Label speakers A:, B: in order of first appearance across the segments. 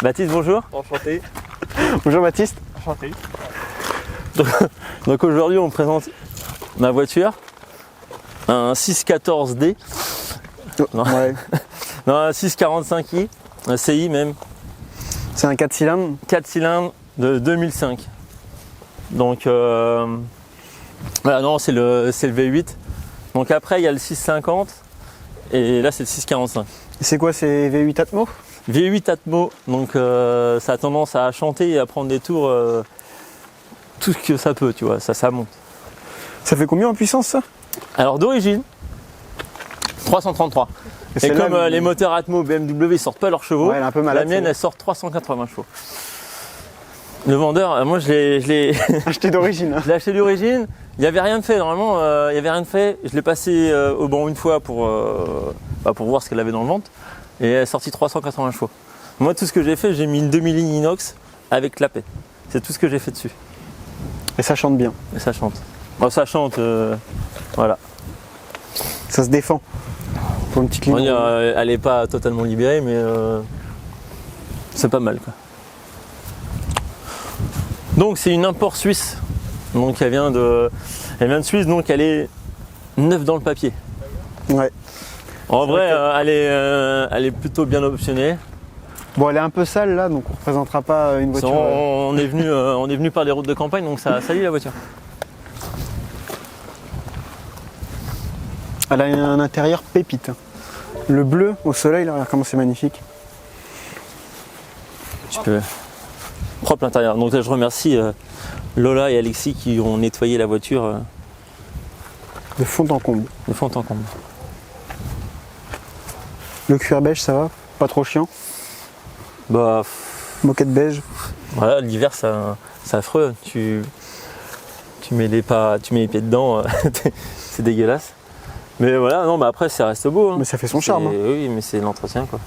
A: Baptiste, bonjour.
B: Enchanté.
C: Bonjour Baptiste.
B: Enchanté.
A: Donc aujourd'hui on présente ma voiture, un 614D, non,
C: Ouais.
A: non, un 645i, un CI même,
C: C'est un 4 cylindres.
A: 4 cylindres de 2005. Donc voilà, non, c'est le V8. Donc après il y a le 650 et là c'est le 645.
C: C'est quoi, c'est V8 Atmo?
A: V8 Atmo, donc ça a tendance à chanter et à prendre des tours tout ce que ça peut, tu vois, ça monte.
C: Ça fait combien en puissance ça?
A: Alors d'origine, 333. Et
C: c'est
A: comme
C: là,
A: les moteurs Atmo BMW ils sortent pas leurs chevaux,
C: Ouais, elle est un peu malade,
A: la mienne
C: celle-là.
A: elle sort 380 chevaux. Le vendeur, moi je l'ai
C: Acheté d'origine. Hein.
A: je l'ai acheté d'origine, il n'y avait rien de fait, normalement il n'y avait rien de fait. Je l'ai passé au banc une fois pour voir ce qu'elle avait dans le ventre et elle est sortie 380 chevaux. Moi tout ce que j'ai fait, j'ai mis une demi-ligne inox avec clapet. C'est tout ce que j'ai fait dessus.
C: Et ça chante bien.
A: Et ça chante. Bon, ça chante, voilà.
C: Ça se défend. Pour une petite ligne.
A: On va dire, elle n'est pas totalement libérée, mais c'est pas mal, quoi. Donc c'est une import suisse. Donc elle vient de Suisse, donc elle est neuve dans le papier.
C: Ouais.
A: En vrai, elle est plutôt bien optionnée.
C: Bon, elle est un peu sale là, donc on ne représentera pas une voiture.
A: On est venu par des routes de campagne, donc ça salit la voiture.
C: Elle a un intérieur pépite. Le bleu au soleil, là, regarde comment c'est magnifique.
A: Tu peux. Propre l'intérieur. Donc là, je remercie Lola et Alexis qui ont nettoyé la voiture
C: De fond en comble.
A: de fond en comble.
C: Le cuir beige, ça va? Pas trop chiant.
A: Bah
C: Moquette beige.
A: voilà, l'hiver c'est affreux. Tu mets les pieds dedans, c'est dégueulasse. Mais voilà, non, mais après ça reste beau. Hein.
C: Mais ça fait son charme. Hein.
A: Oui, mais c'est l'entretien, quoi.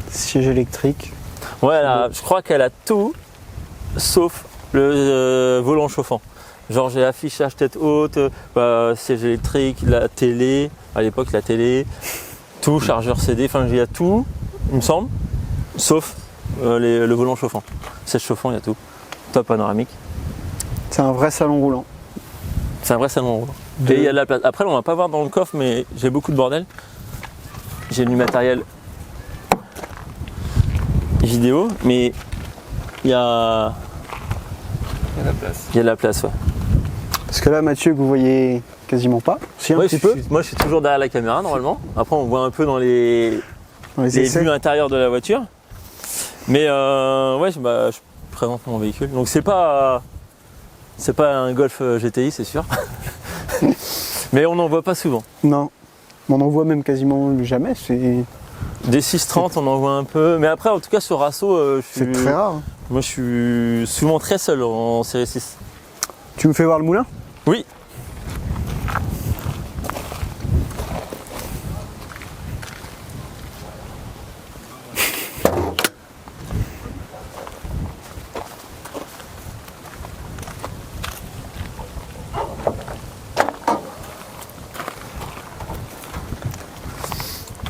C: Siège électrique.
A: Ouais, je crois qu'elle a tout sauf le volant chauffant. Genre j'ai affichage tête haute, siège électrique, la télé, à l'époque la télé, tout, chargeur CD, enfin il y a tout, il me semble, sauf le volant chauffant. Siège chauffant, il y a tout. Top panoramique.
C: C'est un vrai salon roulant.
A: C'est un vrai salon roulant. Et il y a de la place. Après on va pas voir dans le coffre, mais j'ai beaucoup de bordel. J'ai du matériel vidéo, mais il y a de la place, ouais.
C: Parce que là, Mathieu, que vous voyez quasiment pas. Si, un
A: Ouais,
C: petit peu.
A: moi je suis toujours derrière la caméra normalement. Après on voit un peu dans les
C: Dans les essais.
A: vues intérieures de la voiture. Mais ouais, je présente mon véhicule. Donc c'est pas un Golf GTI, c'est sûr. Mais on n'en voit pas souvent.
C: Non. On en voit même quasiment jamais.
A: Des 630 on en voit un peu. Mais après en tout cas sur Asso,
C: C'est très rare. Hein.
A: moi je suis souvent très seul en série 6.
C: Tu me fais voir le moulin?
A: Oui.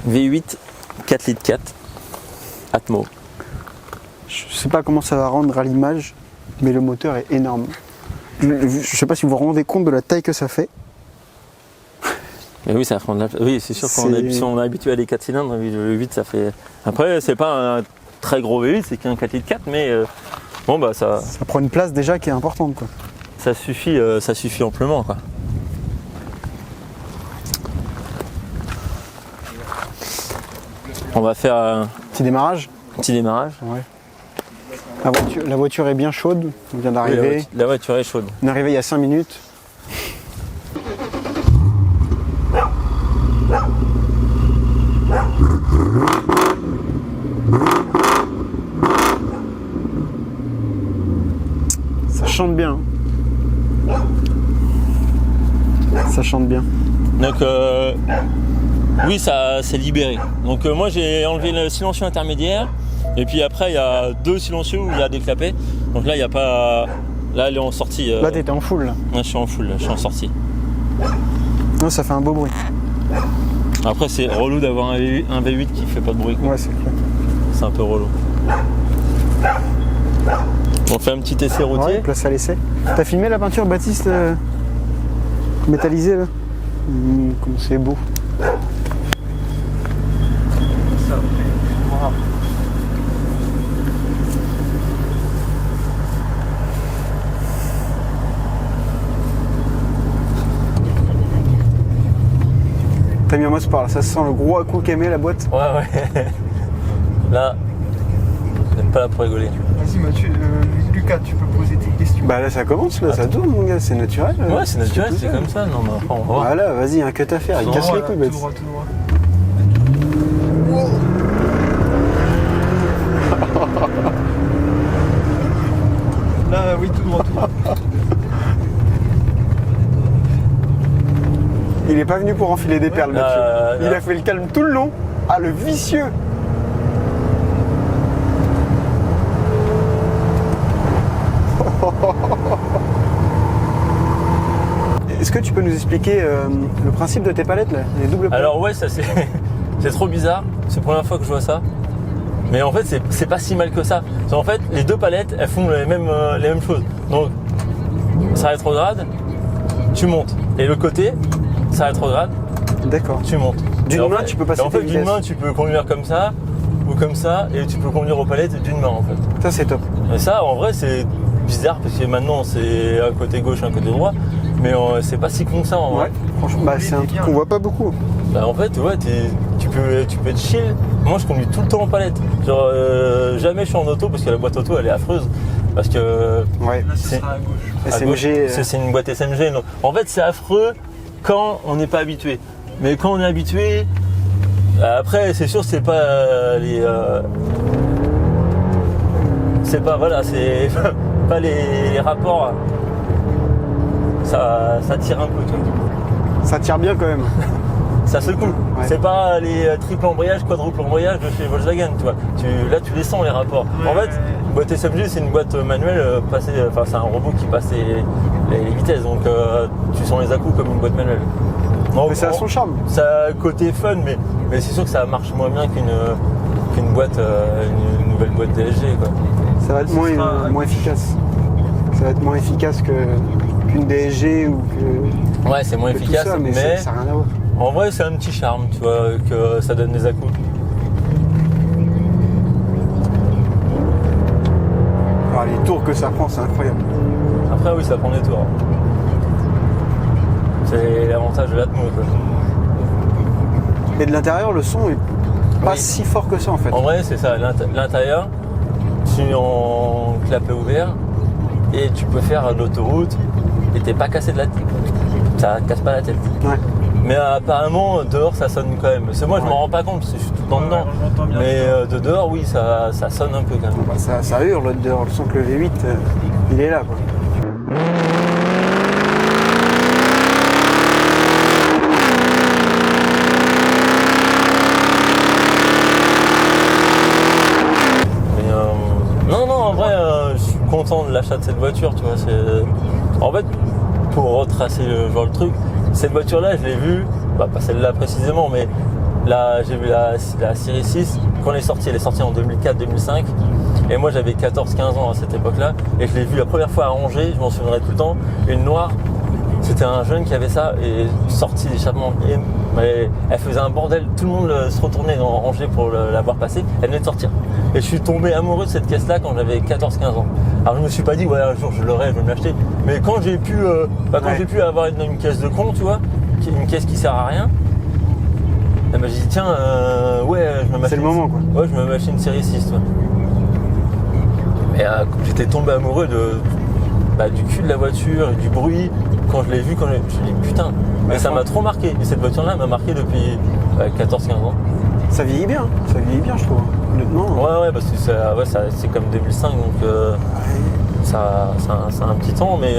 A: V8 4 litres 4 Atmo.
C: Je sais pas comment ça va rendre à l'image, mais le moteur est énorme. Je sais pas si vous vous rendez compte de la taille que ça fait.
A: Mais oui, ça prend de la place. Oui, c'est sûr qu'on si on est habitué à des 4 cylindres, oui, le 8 ça fait. Après, c'est pas un très gros V8, c'est qu'un 4 litres 4, mais bon bah ça
C: prend une place déjà qui est importante, quoi.
A: ça suffit amplement, quoi. On va faire un
C: Petit démarrage.
A: petit démarrage.
C: Ouais. La voiture est bien chaude. On vient
A: Oui,
C: d'arriver.
A: la voiture est chaude.
C: On est arrivé il y a 5 minutes. Ça chante bien. Ça chante bien.
A: Donc oui, ça c'est libéré. Donc moi j'ai enlevé le silencieux intermédiaire et puis après il y a 2 silencieux où il y a des clapets. Donc là il n'y a pas. Là elle est en sortie.
C: Là t'étais en full là.
A: Là, je suis en full, là, je suis en sortie.
C: Non, ça fait un beau bruit.
A: Après c'est relou d'avoir un V8 qui fait pas de bruit, quoi.
C: Ouais, c'est clair.
A: C'est un peu relou. On fait un petit essai routier.
C: Ouais, place à l'essai. T'as filmé la peinture Baptiste métallisée là comme c'est beau. T'as mis un mot par là, ça sent le gros à coup qu'aimait la boîte.
A: Ouais. Là, vous n'êtes pas là pour rigoler.
B: Vas-y Mathieu, Lucas, tu peux poser tes questions.
C: Bah là ça commence, là ça tourne mon gars, c'est naturel.
A: Ouais, c'est naturel, c'est comme ça. Non, mais enfin, on va voir.
C: Voilà, vas-y, un cut à faire, il
B: Tout
C: casse
B: droit,
C: les couilles
B: là,
C: Baptiste.
B: tout droit. Là, oui, tout droit.
C: Il est pas venu pour enfiler des perles, Mathieu. Il a fait le calme tout le long. Ah, le vicieux. Est-ce que tu peux nous expliquer le principe de tes palettes, là, les doubles palettes?
A: Alors ouais, ça c'est c'est trop bizarre. C'est la première fois que je vois ça. Mais en fait, c'est pas si mal que ça. En fait, les deux palettes, elles font les mêmes choses. Donc, ça rétrograde, tu montes. Et le côté, ça rétrograde,
C: D'accord.
A: tu montes.
C: D'une main, tu peux passer
A: en fait,
C: tes
A: d'une
C: vitesses.
A: main, tu peux conduire comme ça ou comme ça, et tu peux conduire aux palettes d'une main en fait.
C: Ça, c'est top.
A: Et ça, en vrai, c'est bizarre parce que maintenant, c'est un côté gauche, un côté droit. Mais c'est pas si con que ça en vrai.
C: Franchement, bah, c'est un truc qu'on voit pas beaucoup.
A: Bah, en fait, ouais, tu peux être chill. Moi, je conduis tout le temps en palette. Genre, jamais je suis en auto parce que la boîte auto, elle est affreuse. Parce que
C: Ouais.
B: Là, ce sera à gauche.
A: à
C: SMG,
A: gauche, c'est une boîte SMG. Donc, en fait, c'est affreux quand on n'est pas habitué. Mais quand on est habitué, après, c'est sûr, c'est pas c'est pas, voilà, c'est pas les rapports. Ça tire un peu, tu vois.
C: ça tire bien quand même.
A: Ça secoue.
C: Ouais.
A: C'est pas les triple embrayage, quadruple embrayage de chez Volkswagen, tu vois. Là, tu les sens les rapports. En fait, une boîte SMG, c'est une boîte manuelle c'est un robot qui passe les vitesses, donc tu sens les à-coups comme une boîte manuelle. Donc,
C: Mais ça a son charme.
A: Ça a côté fun, mais c'est sûr que ça marche moins bien qu'une boîte, une nouvelle boîte DSG, quoi.
C: Ça va être moins efficace. Ça va être moins efficace qu'une DSG ou que.
A: Ouais, c'est moins
C: que tout
A: efficace,
C: ça, mais
A: mais
C: ça n'a rien à voir.
A: en vrai, c'est un petit charme, tu vois, que ça donne des à-coups.
C: Alors, les tours que ça prend, c'est incroyable.
A: Après, oui, ça prend des tours. C'est l'avantage de l'Atmo, quoi.
C: Et de l'intérieur, le son est pas
A: Oui.
C: si fort que ça en fait.
A: En vrai, c'est ça. L'intérieur, tu es en clapet ouvert et tu peux faire de l'autoroute et t'es pas cassé de la tête. Ça casse pas la tête.
C: Ouais.
A: Mais apparemment, dehors, ça sonne quand même. C'est moi, je m'en rends pas compte parce que je suis tout le temps dedans.
B: on l'entend bien.
A: Mais de dehors, oui, ça sonne un peu quand même.
C: Bah, ça hurle dehors. Le son que le V8, il est là quoi.
A: Mais non, en vrai, je suis content de l'achat de cette voiture, tu vois. En fait, pour retracer le truc, cette voiture-là, je l'ai vue, bah, pas celle-là précisément, mais là, j'ai vu la série 6. Quand elle est sortie en 2004-2005. Et moi, j'avais 14-15 ans à cette époque-là. Et je l'ai vue la première fois à Angers, je m'en souviendrai tout le temps. Une noire, c'était un jeune qui avait ça, et sortie d'échappement. Elle faisait un bordel, tout le monde se retournait dans Angers pour la voir passer. Elle venait de sortir. Et je suis tombé amoureux de cette caisse-là quand j'avais 14-15 ans. Alors je me suis pas dit, ouais, un jour je l'aurai, je vais me l'acheter. Mais quand j'ai pu, j'ai pu avoir une caisse de con, tu vois, une caisse qui sert à rien, elle m'a dit, tiens, ouais, je me mets
C: C'est le moment quoi.
A: Ouais, je me mets acheter une série 6, tu vois. Mais j'étais tombé amoureux du cul de la voiture, du bruit. Quand je l'ai vu, je me suis dit putain, mais ça m'a trop marqué. Et cette voiture-là m'a marqué depuis 14-15 ans.
C: Ça vieillit bien, je trouve. Honnêtement.
A: Ouais, parce que c'est comme 2005, donc ça a un petit temps, mais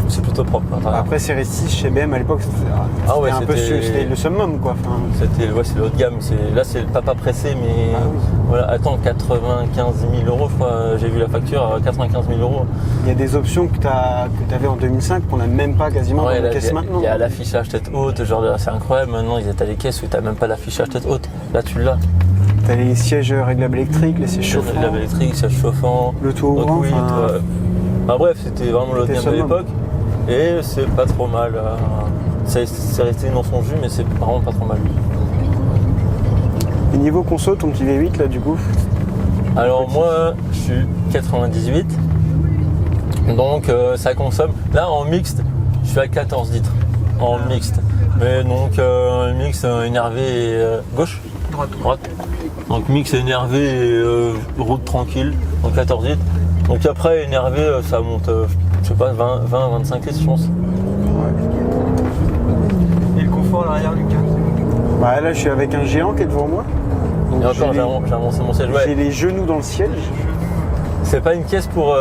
A: c'est plutôt propre.
C: Après série 6 chez BM à l'époque, c'était le summum quoi. Enfin,
A: c'est le haut de gamme. Là, c'est le papa pressé, mais voilà. Attends, 95 000 euros, je crois. J'ai vu la facture, 95 000 euros.
C: il y a des options que tu avais en 2005 qu'on n'a même pas quasiment dans les caisses maintenant.
A: Il y a l'affichage tête haute, genre c'est incroyable. Maintenant, ils étaient à des caisses où tu n'as même pas l'affichage tête haute. Là, tu l'as.
C: T'as les sièges réglables électriques, les sièges chauffants,
A: La électrique, siège chauffant,
C: le toit
A: donc
C: ouvrant.
A: oui,
C: enfin,
A: bref, c'était vraiment le haut de gamme de
C: summum.
A: l'époque. Et c'est pas trop mal. C'est resté dans son jus, mais c'est vraiment pas trop mal.
C: Et niveau conso, ton petit V8 là du coup,
A: Alors moi, je suis 98, donc ça consomme. Là en mixte, je suis à 14 litres en mixte. Mais donc mixte énervé gauche, droite. Donc mix énervé et route tranquille, donc 14 litres. Donc après énervé, ça monte, je sais pas, 20-25 litres je pense.
B: Et le confort à l'arrière, Lucas.
C: bah là je suis avec un géant qui est devant moi. Donc,
A: Et encore, j'ai avancé mon siège.
C: j'ai
A: Ouais.
C: les genoux dans le siège.
A: C'est pas une caisse pour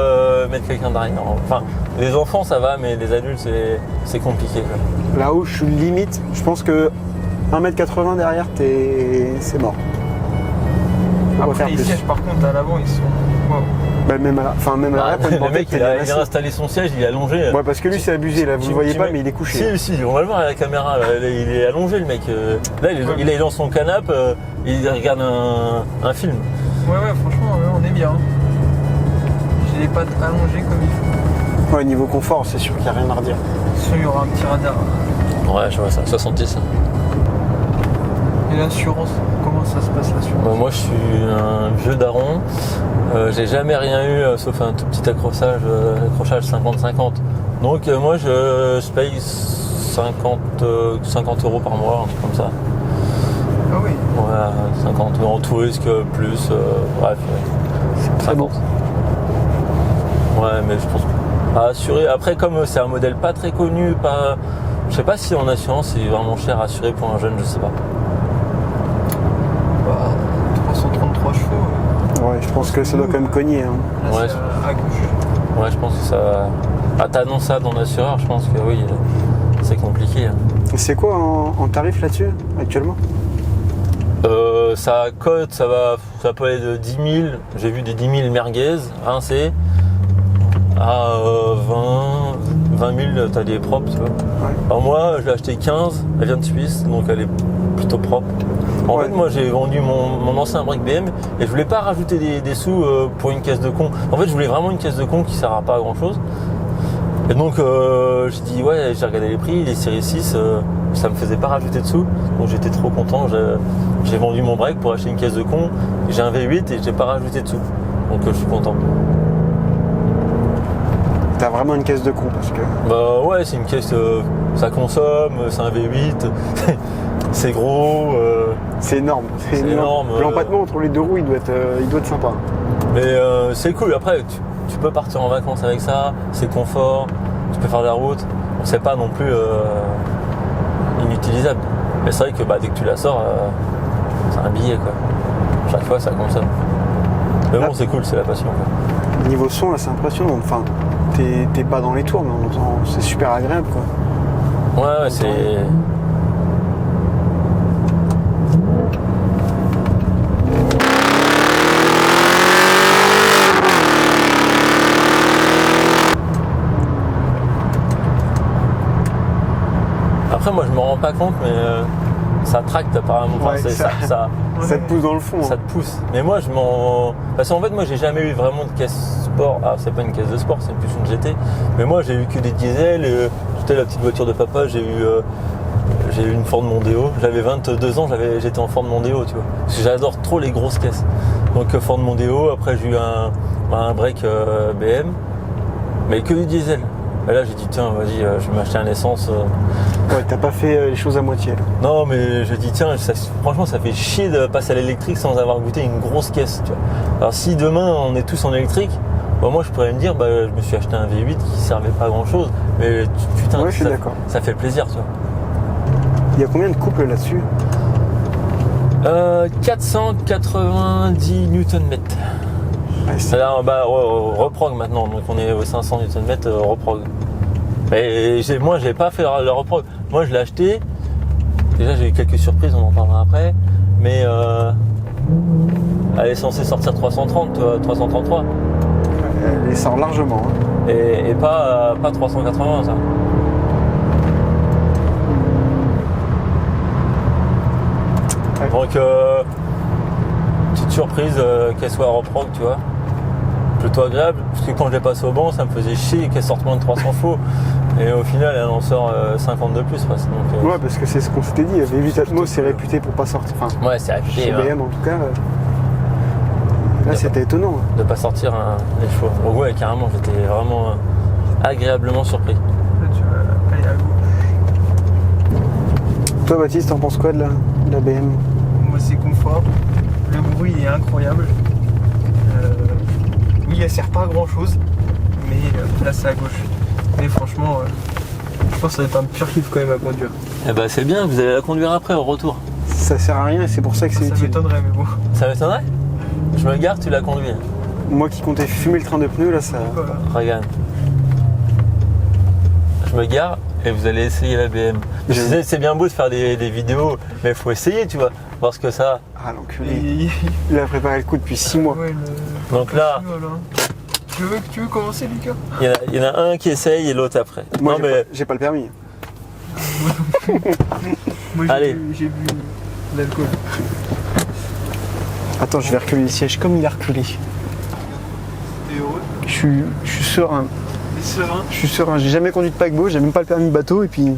A: mettre quelqu'un derrière. Enfin, les enfants ça va, mais les adultes c'est compliqué. Quoi.
C: Là où je suis limite, je pense que 1m80 derrière, c'est mort. On va
B: Après,
C: faire
B: les
C: plus.
B: sièges, par contre, à l'avant, ils sont. Waouh.
C: Bah, même à l'arrière, pour une
A: Le
C: banquette,
A: mec,
C: t'es
A: il a
C: massif.
A: installé son siège, il est allongé.
C: Ouais, parce que lui, c'est abusé, là, vous le voyez pas, mais il est couché.
A: Si, on va le voir à la caméra, là, il est allongé le mec. Là, il est dans son canapé, il regarde un film.
B: Ouais, franchement, on est bien. J'ai les pattes allongées comme il faut.
C: Ouais, niveau confort, c'est sûr qu'il n'y a rien à redire.
B: Sinon, il y aura un petit radar.
A: Ouais, je vois ça, 70.
B: Et l'assurance, comment ça se passe l'assurance?
A: Moi, je suis un vieux daron. J'ai jamais rien eu, sauf un tout petit accrochage 50-50. Donc, moi, je paye 50 € par mois, un truc comme ça.
B: Ah oui.
A: Ouais, 50 € en tout risque, plus, bref.
C: C'est très bon.
A: Ouais, mais je pense que à assurer. Après, comme c'est un modèle pas très connu, je sais pas si en assurance c'est vraiment cher à assurer pour un jeune, je sais pas.
B: Bah, 333 chevaux.
C: Ouais, je pense que ça doit quand même cogner. Hein.
B: Là,
A: Ouais,
B: c'est à gauche.
A: Ouais, je pense que ça. Ah, t'annonces ça dans l'assureur, je pense que oui, c'est compliqué. Hein.
C: Et c'est quoi en tarif là-dessus, actuellement?
A: Ça cote, ça peut aller de 10 000, j'ai vu des 10 000 merguez, rincés, à 20 000, t'as des propres, tu vois.
C: Ouais.
A: Alors moi, je l'ai acheté 15, elle vient de Suisse, donc elle est plutôt propre. En
C: Ouais.
A: fait, moi j'ai vendu mon ancien brick BM et je voulais pas rajouter des sous pour une caisse de con. En fait, je voulais vraiment une caisse de con qui sert à pas à grand chose. Et donc j'ai dit ouais, j'ai regardé les prix, les séries 6, ça me faisait pas rajouter de sous, donc j'étais trop content. J'ai vendu mon break pour acheter une caisse de con. J'ai un V8 et j'ai pas rajouté de sous, donc je suis content.
C: T'as vraiment une caisse de con parce que.
A: Bah ouais, c'est une caisse, ça consomme, c'est un V8, c'est gros.
C: C'est énorme.
A: C'est énorme,
C: L'empattement entre les deux roues, il doit être sympa.
A: Mais c'est cool. Après, tu peux partir en vacances avec ça, c'est confort, tu peux faire de la route. Bon, c'est pas non plus inutilisable. Mais c'est vrai que dès que tu la sors, c'est un billet quoi. Chaque fois, ça consomme. Mais
C: Là-
A: bon, c'est cool, c'est la passion quoi.
C: Niveau son, là, c'est impressionnant. Enfin, t'es pas dans les tours, mais on entend, c'est super agréable, quoi.
A: Ouais, c'est. Après, moi, je me rends pas compte, mais ça tracte apparemment. Enfin,
C: Ouais,
A: c'est-
C: ça-
A: ça-
C: Ça te pousse dans le fond.
A: ça
C: hein.
A: te pousse. Mais moi, je m'en. Parce qu'en fait, moi, j'ai jamais eu vraiment de caisse sport. Ah, c'est pas une caisse de sport, c'est plus une GT. Mais moi, j'ai eu que des diesels. J'étais la petite voiture de papa. J'ai eu une Ford Mondeo. J'avais 22 ans, j'étais en Ford Mondeo, tu vois. Parce que j'adore trop les grosses caisses. Donc Ford Mondeo. Après, j'ai eu un break BM, mais que du diesel. Et là, j'ai dit tiens, vas-y, je vais m'acheter un essence.
C: Ouais, t'as pas fait les choses à moitié. Là.
A: Non, mais je dis tiens, franchement, ça fait chier de passer à l'électrique sans avoir goûté une grosse caisse. Tu vois. Alors si demain on est tous en électrique, moi je pourrais me dire, je me suis acheté un V8 qui servait pas à grand chose, mais putain,
C: Ouais, je suis d'accord.
A: ça fait plaisir, tu vois.
C: Il y a combien de couples là-dessus?
A: 490 Nm.
C: Ouais, c'est-
A: Alors, reprog maintenant, donc on est aux 500 Nm reprog. Mais moi, j'ai pas fait le reprog. Moi, je l'ai acheté. Déjà, j'ai eu quelques surprises, on en parlera après. Mais elle est censée sortir 330, 333.
C: Elle sort largement. Hein.
A: Et pas 380, ça.
C: Ouais.
A: Donc, petite surprise qu'elle soit reproque, tu vois. Plutôt agréable, parce que quand je l'ai passé au banc, ça me faisait chier qu'elle sorte moins de 300 faux. Et au final, elle en sort 50 de plus presque. Donc,
C: Ouais, parce que c'est ce qu'on s'était dit. V8 Atmo, c'est réputé pour pas sortir. Enfin,
A: ouais, c'est réputé.
C: chez BM en tout cas. Là, c'était étonnant.
A: De pas sortir les chevaux. Donc ouais, carrément, j'étais vraiment agréablement surpris.
B: Là, tu vas aller à gauche.
C: Toi, Baptiste, t'en penses quoi de la BM?
B: Moi, c'est confort. Le bruit est incroyable. Oui, elle sert pas à grand chose, mais là, c'est à gauche. Mais franchement, je pense que ça va être un pur kiff quand même à conduire.
A: Eh ben c'est bien, vous allez la conduire après au retour.
C: Ça sert à rien et c'est pour ça que c'est
B: Ça
C: utile.
B: m'étonnerait, mais bon.
A: Ça m'étonnerait? Je me gare, tu la conduis.
C: Moi qui comptais fumer le train de pneus, là, ça.
B: Voilà.
A: Regarde. Je me gare et vous allez essayer la BM. Je sais, c'est bien beau de faire des vidéos, mais il faut essayer, tu vois, voir ce que ça a.
C: Ah, l'enculé.
B: Et-
C: Il a préparé le coup depuis 6 mois.
B: Ouais,
A: Donc là-
B: voilà. Tu veux commencer, Lucas?
A: Il y en a un qui essaye et l'autre après.
C: Moi,
A: non mais
C: j'ai pas le permis.
B: Moi,
A: Allez.
B: j'ai bu l'alcool.
C: Attends, je vais reculer le siège comme il a reculé.
B: T'es heureux?
C: Je suis serein.
B: T'es serein?
C: Je suis serein. J'ai jamais conduit de paquebot, j'ai même pas le permis bateau et puis